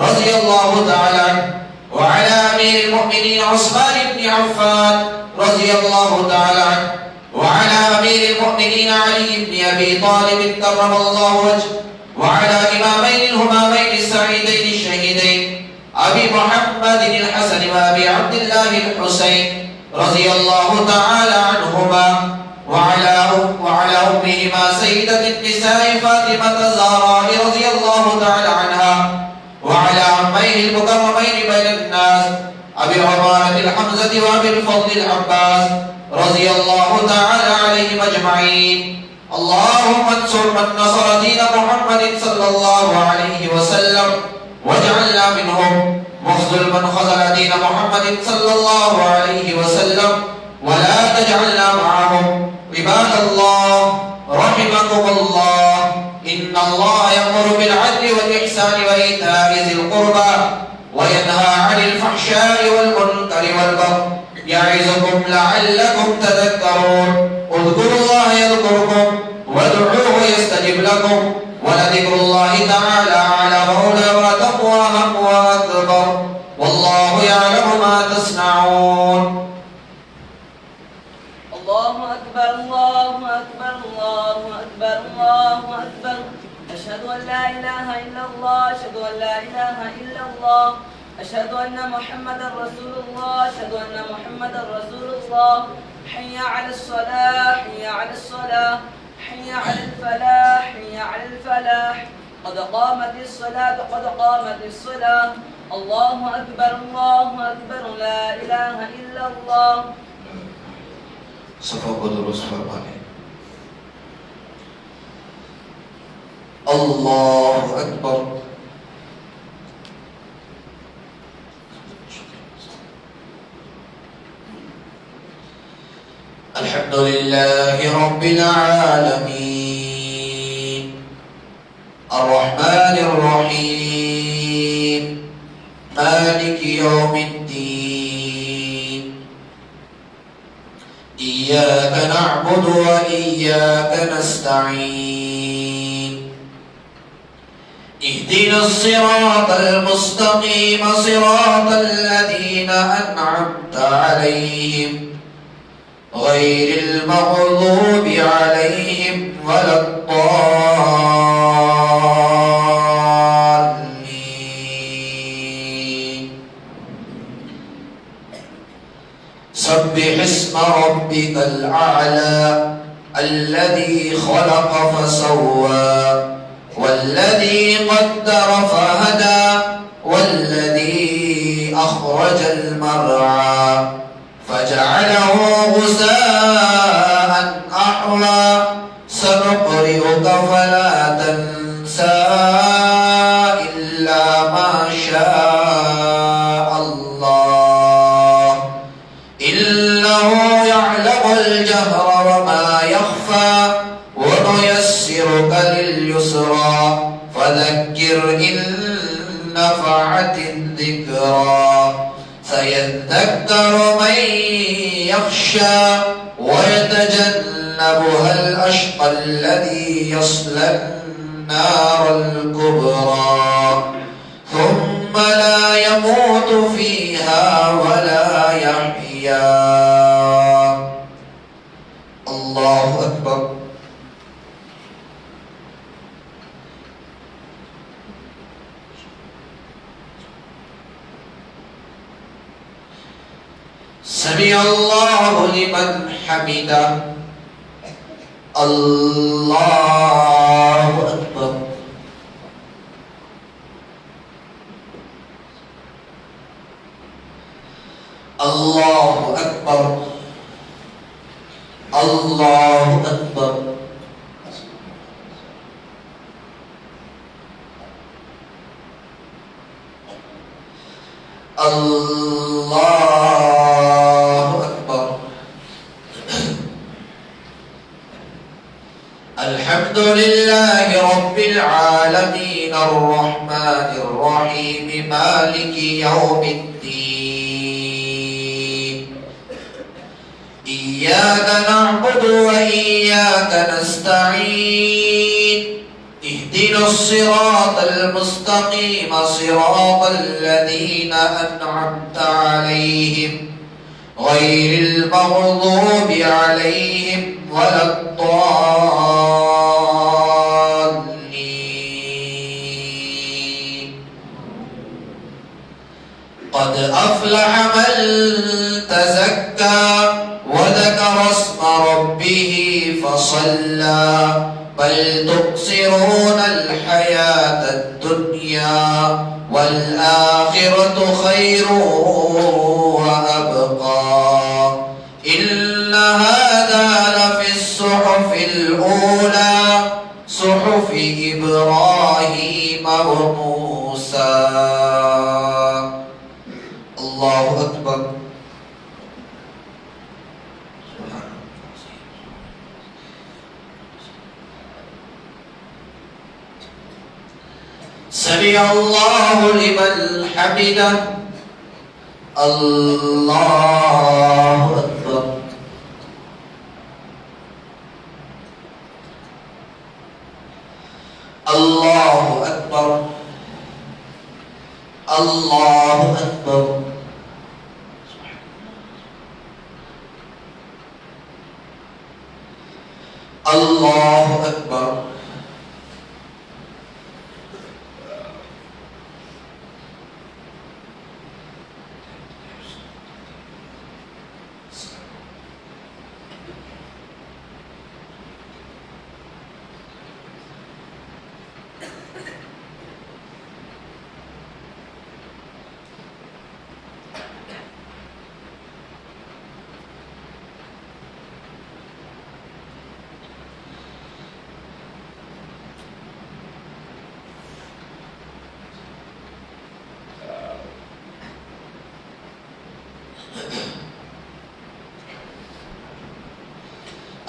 رضي الله تعالى عنه، وعلى أمير المؤمنين عثمان بن عفان رضي الله تعالى عنه، وعلى أمير المؤمنين علي بن أبي طالب كرم الله وجهه، وعلى إمامين الهمامين السعيدين الشهيدين أبي محمد الحسن وأبي عبد الله الحسين رضي الله تعالى عنهما، وعلى أمهما سيدة النساء فاطمة الزهراء رضي الله تعالى عنها، وعلى عميه المكرمين بين الناس أبي عمارة الحمزة وأبي الفضل العباس رضي الله تعالى عليهم أجمعين. اللهم انصر من نصر دين محمد صلى الله عليه وسلم، واجعلنا منهم، واخذل من خذل دين محمد صلى الله عليه وسلم، ولا تجعلنا معهم. عباد الله رحمكم الله، إن الله يأمر بالعدل والإحسان وإيتاء ذي القربى وينهى عن الفحشاء والمنكر والبغي يعظكم لعلكم تذكرون. اذكروا الله يذكركم وادعوه يستجب لكم، ولذكر الله تعالى أعلم وأتقواهم وأكبر، والله يعلم ما تصنعون. الله أكبر الله أكبر الله أكبر الله أكبر. أشهد أن لا إله إلا الله أشهد أن لا إله إلا الله أشهد أن محمدا رسول الله أشهد أن محمدا رسول الله. حي على الصلاة حي على الصلاة حي على الفلاح حي على الفلاح. قد قامت الصلاة قد قامت الصلاة. الله أكبر الله أكبر لا إله إلا الله. صفا کو درست فرمائیں. اللہ اکبر. الحمد لله رب العالمين الرحمن الرحيم مالك يوم الدين إياك نعبد وإياك نستعين اهدنا الصراط المستقيم صراط الذين أنعمت عليهم غير المغضوب عليهم ولا الضالين. سبح اسم ربك الأعلى الذي خلق فسوى والذي قدر فهدى والذي أخرج المرعى فجعله غثاء أحوى. سنقرئك فلا تنسى إلا ما شاء الله إنه يعلم الجهر وما يخفى ونيسرك لليسرى فذكر إن نفعت الذكرى سيذكر من يخشى ويتجنبها الأشقى الذي يصلى النار الكبرى ثم لا يموت فيها ولا يحيا. الله أكبر. سمع الله لمن حمده. الله أكبر. الله أكبر. الله أكبر. الله أكبر. الحمد لله رب العالمين الرحمن الرحيم مالك يوم الدين إياك نعبد وإياك نستعين اهدنا الصراط المستقيم صراط الذين أنعمت عليهم غير المغضوب عليهم ولا الضالين. قد أفلح من تزكى وذكر اسم ربه فصلى بل تؤثرون الحياة الدنيا والآخرة خير وأبقى إن هذا لفي الصحف الأولى صحف إبراهيم وموسى. الله أكبر. سمع الله لمن حمده. الله أكبر. الله أكبر. الله أكبر. الله أكبر.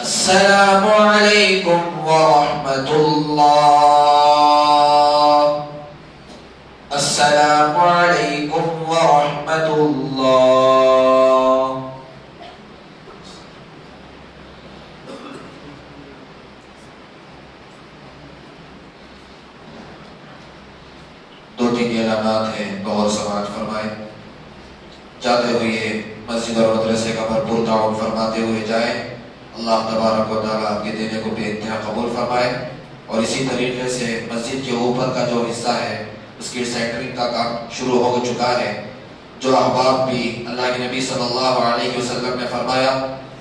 السلام عليكم ورحمة الله. السلام عليكم ورحمة الله. دو تین اعلانات ہیں، غور سماعت فرمائیں. جاتے ہوئے مسجد اور مدرسے کا بھرپور تعاون فرماتے ہوئے جائیں. اللہ تبارک و تعالیٰ آپ کے دینے کو بے انتہا قبول فرمائے. اور اسی طریقے سے مسجد کے اوپر کا جو حصہ ہے اس کی سینٹرنگ کا کام شروع ہو چکا ہے. جو احباب بھی اللہ کے نبی صلی اللہ علیہ وسلم نے فرمایا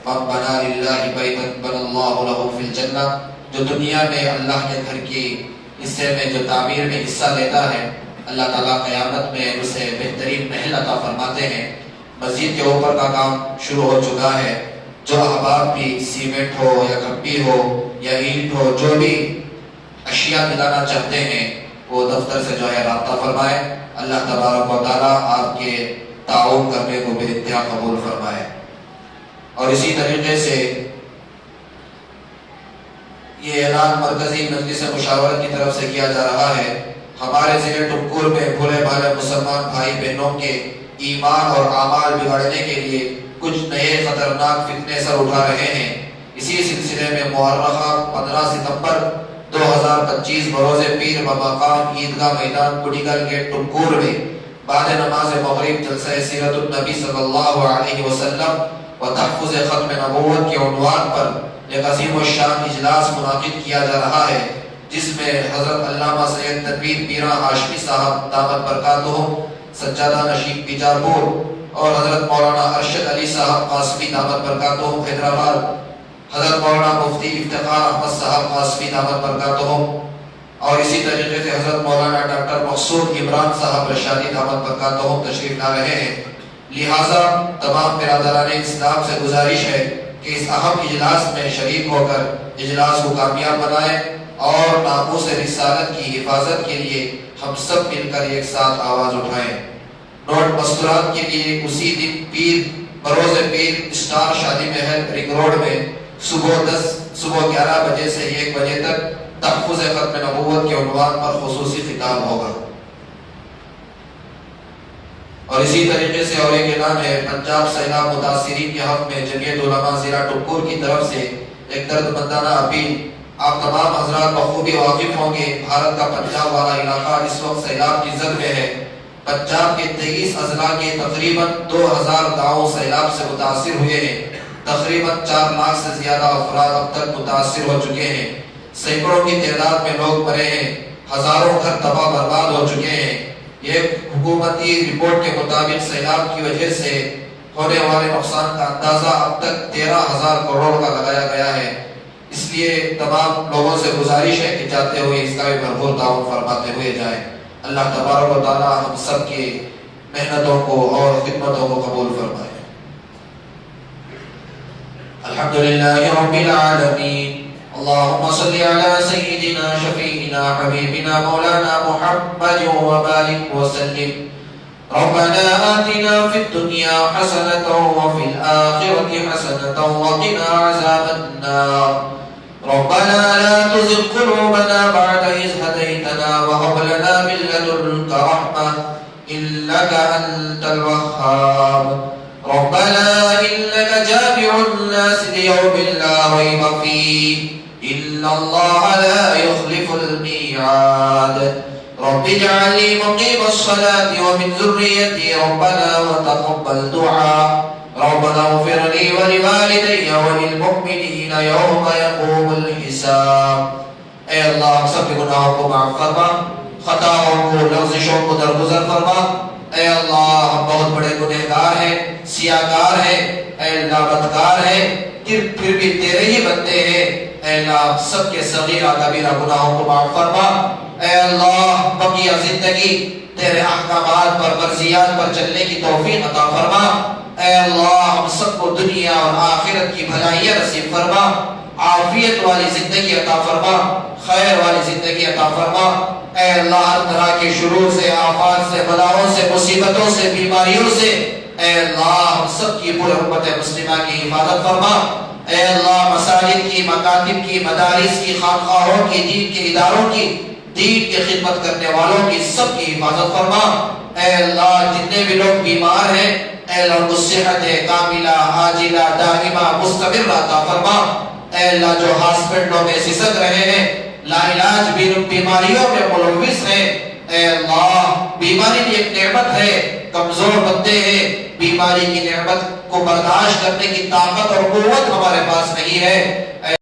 من بنا للہ بیتا بنى اللہ لہ فی الجنہ، جو دنیا میں اللہ کے گھر کی حصے میں جو تعمیر میں حصہ لیتا ہے اللہ تعالیٰ قیامت میں اسے بہترین محل عطا فرماتے ہیں. مسجد کے اوپر کا کام شروع ہو چکا ہے. جو احباب بھی سیمنٹ ہو یا کھپی ہو یا اینٹ ہو، جو بھی اشیاء ملانا چاہتے ہیں وہ دفتر سے جو ہے رابطہ فرمائے. اللہ تبارک و تعالیٰ آپ کے تعاون کرنے کو بے انتہا قبول فرمائے. اور اسی طریقے سے یہ اعلان مرکزی مجلس مشاورت کی طرف سے کیا جا رہا ہے. ہمارے ضلع ٹمکور میں بھولے بھالے مسلمان بھائی بہنوں کے ایمان اور اعمال بگاڑنے کے لیے کچھ نئے خطرناک فتنے سر اٹھا رہے ہیں. اسی سلسلے میں مورخہ 15 ستمبر 2025 بروز پیر بمقام عیدگاہ میدان کٹیگل گیٹ ٹمکور میں بعد نماز مغرب جلسہ سیرت النبی صلی اللہ علیہ وسلم و تحفظ ختم نبوت کے عنوان پر ایک عظیم الشان اجلاس منعقد کیا جا رہا ہے، جس میں حضرت علامہ سید تنویر پیرا ہاشمی صاحب دامت برکاتہم سجادہ نشین بیجاپور اور حضرت مولانا ارشد علی صاحب قاسمی دامت برکاتہم حیدرآباد، حضرت مولانا مفتی افتخار احمد صاحب قاسمی دامت برکاتہم اور اسی طریقے سے حضرت مولانا ڈاکٹر مقصود عمران صاحب رشادی دامت برکاتہم تشریف لا رہے ہیں. لہٰذا تمام برادران اسلام سے گزارش ہے کہ اس اہم اجلاس میں شریک ہو کر اجلاس کو کامیاب بنائیں اور ناموس رسالت کی حفاظت کے لیے ہم سب مل کر ایک ساتھ آواز اٹھائیں. نوٹ مستورات کے لیے اسی دن پیر بروز پیر اسٹار شادی محل رنگ روڈ میں صبح 11 بجے سے 1 بجے تک تحفظ ختم نبوت کے عنوان پر خصوصی خطاب ہوگا. اور اسی طریقے سے اور ایک اعلان ہے، پنجاب سیلاب متاثرین کے حق میں جمعیت علماء ضلع ٹمکور کی طرف سے ایک درد مندانہ اپیل آپ تمام حضرات بخوبی واقف ہوں گے بھارت کا پنجاب والا علاقہ اس وقت سیلاب کی زد میں ہے۔ پنجاب کے 23 اضلاع کے تقریباً 2000 گاؤں سیلاب سے متاثر ہوئے ہیں۔ تقریباً 4 لاکھ سے زیادہ افراد اب تک متاثر ہو چکے ہیں۔ سینکڑوں کی تعداد میں لوگ مرے ہیں، ہزاروں گھر تباہ برباد ہو چکے ہیں۔ یہ حکومتی رپورٹ کے مطابق سیلاب کی وجہ سے ہونے والے نقصان کا اندازہ اب تک 13,000 کروڑ کا لگایا گیا ہے۔ اس لیے تمام لوگوں سے گزارش ہے کہ جاتے ہوئے اس کا بھی بھرپور تعاون فرماتے ہوئے جائیں۔ اللہ تبارک و تعالی ہم سب کی محنتوں کو اور خدمتوں کو قبول فرمائے۔ الحمدللہ رب العالمین، اللہم صلی علی سیدنا شفیعنا حبیبنا مولانا محمد وبارک وسلم۔ ربنا آتنا فی الدنیا حسنة وفی الآخرة حسنة وقنا عذاب النار۔ ربنا لا تزغ قلوبنا بعد إذ هديتنا وهب لنا من لدنك رحمة إنك أنت الوهاب۔ ربنا إنك جامع الناس ليوم لا ريب فيه إن الله لا يخلف الميعاد۔ رب اجعل لي مقيم الصلاة ومن ذريتي ربنا وتقبل دعاء۔ ربنا اغفر لي ولوالدي وللمؤمنين يوم يقوم الحساب۔ اے اللہ ہم سب کے گناہوں کو معاف فرما، خطاؤں کو لغزشوں کو درگزر فرما۔ اے اللہ ہم بہت بڑے گنہگار ہیں، سیاہکار ہیں، اے اللہ بدکار ہیں، پھر بھی تیرے ہی بندے ہیں۔ اے اللہ سب کے صغیرہ کبیرہ گناہوں کو معاف فرما۔ اے اللہ بقیہ زندگی تیرے احکامات پر مرضیات پر چلنے کی توفیق عطا فرما۔ اے اللہ ہم سب کو دنیا اور آخرت کی بھلائیاں نصیب فرما، عافیت والی زندگی عطا فرما، خیر والی زندگی عطا فرما۔ اے اللہ ہر طرح کے شرور سے، آفات سے، بلاؤں سے، مصیبتوں سے، بیماریوں سے اے اللہ ہم سب کی پورے امت مسلمہ کی حفاظت فرما۔ اے اللہ مساجد کی، مکاتب کی، مدارس کی، خانقاہوں کی، دین کے اداروں کی، دین کی خدمت کرنے والوں کی سب کی حفاظت فرما۔ اے اللہ جتنے بھی لوگ بیمار ہیں اے اللہ کو صحت کاملہ، عاجلہ، دائمہ، مستمر عطا فرما۔ اے اللہ جو ہاسپٹلوں میں سسک رہے ہیں، لا علاج بیماریوں میں ملوث ہیں، اے اللہ بیماری بھی ایک نعمت ہے، کمزور بندے ہیں، بیماری کی نعمت کو برداشت کرنے کی طاقت اور قوت ہمارے پاس نہیں ہے۔